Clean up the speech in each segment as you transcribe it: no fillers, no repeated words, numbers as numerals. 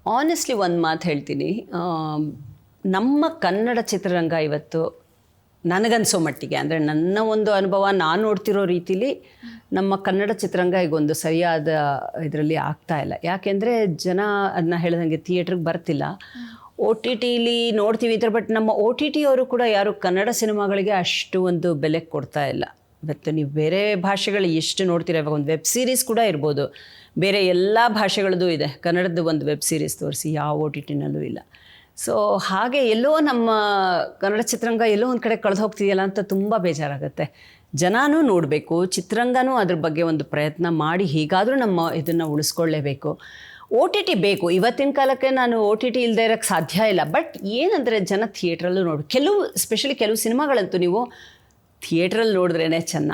Honestly ಒಂದು ಮಾತು ಹೇಳ್ತೀನಿ, ನಮ್ಮ ಕನ್ನಡ ಚಿತ್ರರಂಗ ಇವತ್ತು ನನಗನ್ಸೋ ಮಟ್ಟಿಗೆ, ಅಂದರೆ ನನ್ನ ಒಂದು ಅನುಭವ ನಾನು ನೋಡ್ತಿರೋ ರೀತಿಲಿ ನಮ್ಮ ಕನ್ನಡ ಚಿತ್ರರಂಗ ಈಗ ಒಂದು ಸರಿಯಾದ ಇದರಲ್ಲಿ ಆಗ್ತಾ ಇಲ್ಲ. ಯಾಕೆಂದರೆ ಜನ ಅದನ್ನ ಹೇಳ್ದಂಗೆ ಥಿಯೇಟ್ರಿಗೆ ಬರ್ತಿಲ್ಲ, ಒ ಟಿ ಟಿಲಿ ನೋಡ್ತೀವಿ ಇದ್ರ. ಬಟ್ ನಮ್ಮ ಒ ಟಿ ಟಿ ಅವರು ಕೂಡ ಯಾರು ಕನ್ನಡ ಸಿನಿಮಾಗಳಿಗೆ ಅಷ್ಟು ಒಂದು ಬೆಲೆ ಕೊಡ್ತಾ ಇಲ್ಲ. ಇವತ್ತು ನೀವು ಬೇರೆ ಭಾಷೆಗಳು ಎಷ್ಟು ನೋಡ್ತೀರ, ಇವಾಗ ಒಂದು ವೆಬ್ ಸೀರೀಸ್ ಕೂಡ ಇರ್ಬೋದು, ಬೇರೆ ಎಲ್ಲ ಭಾಷೆಗಳದ್ದು ಇದೆ, ಕನ್ನಡದ್ದು ಒಂದು ವೆಬ್ ಸೀರೀಸ್ ತೋರಿಸಿ ಯಾವ ಒ ಟಿ ಟಿನಲ್ಲೂ ಇಲ್ಲ. ಸೊ ಹಾಗೆ ಎಲ್ಲೋ ನಮ್ಮ ಕನ್ನಡ ಚಿತ್ರರಂಗ ಎಲ್ಲೋ ಒಂದು ಕಡೆ ಕಳೆದು ಹೋಗ್ತಿದೆಯಲ್ಲ ಅಂತ ತುಂಬ ಬೇಜಾರಾಗುತ್ತೆ. ಜನನೂ ನೋಡಬೇಕು, ಚಿತ್ರರಂಗನೂ ಅದ್ರ ಬಗ್ಗೆ ಒಂದು ಪ್ರಯತ್ನ ಮಾಡಿ ಹೀಗಾದರೂ ನಮ್ಮ ಇದನ್ನು ಉಳಿಸ್ಕೊಳ್ಳೇಬೇಕು. ಒ ಟಿ ಟಿ ಬೇಕು, ಇವತ್ತಿನ ಕಾಲಕ್ಕೆ ನಾನು ಒ ಟಿ ಟಿ ಇಲ್ಲದೆ ಇರೋಕ್ಕೆ ಸಾಧ್ಯ ಇಲ್ಲ. ಬಟ್ ಏನಂದರೆ ಜನ ಥಿಯೇಟ್ರಲ್ಲೂ ನೋಡಿ, ಸ್ಪೆಷಲಿ ಕೆಲವು ಸಿನಿಮಾಗಳಂತೂ ನೀವು ಥಿಯೇಟ್ರಲ್ಲಿ ನೋಡಿದ್ರೇ ಚೆನ್ನ.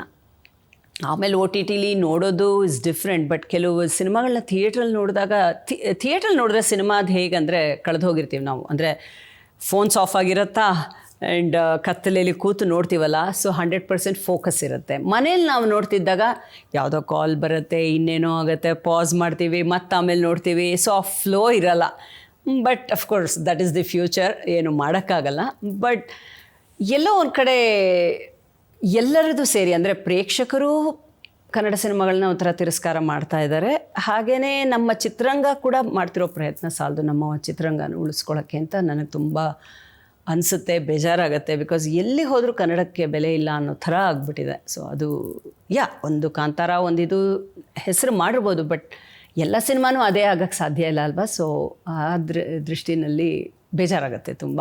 ಆಮೇಲೆ ಒ ಟಿ ಟಿಲಿ ನೋಡೋದು ಇಸ್ ಡಿಫ್ರೆಂಟ್. ಬಟ್ ಕೆಲವು ಸಿನಿಮಾಗಳನ್ನ ಥಿಯೇಟ್ರಲ್ಲಿ ನೋಡಿದಾಗ, ಥಿಯೇಟ್ರಲ್ಲಿ ನೋಡಿದ್ರೆ ಸಿನಿಮಾದ ಹೇಗಂದರೆ ಕಳೆದು ಹೋಗಿರ್ತೀವಿ ನಾವು. ಅಂದರೆ ಫೋನ್ಸ್ ಆಫ್ ಆಗಿರುತ್ತಾ ಆ್ಯಂಡ್ ಕತ್ತಲೆಯಲ್ಲಿ ಕೂತು ನೋಡ್ತೀವಲ್ಲ, ಸೊ 100% ಫೋಕಸ್ ಇರುತ್ತೆ. ಮನೇಲಿ ನಾವು ನೋಡ್ತಿದ್ದಾಗ ಯಾವುದೋ ಕಾಲ್ ಬರುತ್ತೆ, ಇನ್ನೇನೋ ಆಗುತ್ತೆ, ಪಾಸ್ ಮಾಡ್ತೀವಿ, ಮತ್ತು ಆಮೇಲೆ ನೋಡ್ತೀವಿ. ಸೊ ಆ ಫ್ಲೋ ಇರಲ್ಲ. But of course that is the future, ಏನು ಮಾಡೋಕ್ಕಾಗಲ್ಲ. ಬಟ್ ಎಲ್ಲೋ ಒಂದು ಕಡೆ ಎಲ್ಲರದು ಸೇರಿ, ಅಂದರೆ ಪ್ರೇಕ್ಷಕರು ಕನ್ನಡ ಸಿನಿಮಾಗಳನ್ನ ಒಂಥರ ತಿರಸ್ಕಾರ ಮಾಡ್ತಾ ಇದ್ದಾರೆ, ಹಾಗೆಯೇ ನಮ್ಮ ಚಿತ್ರರಂಗ ಕೂಡ ಮಾಡ್ತಿರೋ ಪ್ರಯತ್ನ ಸಾಲದು ನಮ್ಮ ಚಿತ್ರರಂಗನ ಉಳಿಸ್ಕೊಳ್ಳೋಕ್ಕೆ ಅಂತ ನನಗೆ ತುಂಬ ಅನಿಸುತ್ತೆ, ಬೇಜಾರಾಗುತ್ತೆ. ಬಿಕಾಸ್ ಎಲ್ಲಿ ಹೋದರೂ ಕನ್ನಡಕ್ಕೆ ಬೆಲೆ ಇಲ್ಲ ಅನ್ನೋ ಥರ ಆಗಿಬಿಟ್ಟಿದೆ. ಸೊ ಅದು ಒಂದು ಕಾಂತಾರ ಒಂದಿದು ಹೆಸರು ಮಾಡಿರ್ಬೋದು, ಬಟ್ ಎಲ್ಲ ಸಿನಿಮಾನೂ ಅದೇ ಆಗೋಕ್ಕೆ ಸಾಧ್ಯ ಇಲ್ಲ ಅಲ್ವಾ. ಸೊ ಆ ದೃಷ್ಟಿನಲ್ಲಿ ಬೇಜಾರಾಗುತ್ತೆ ತುಂಬ.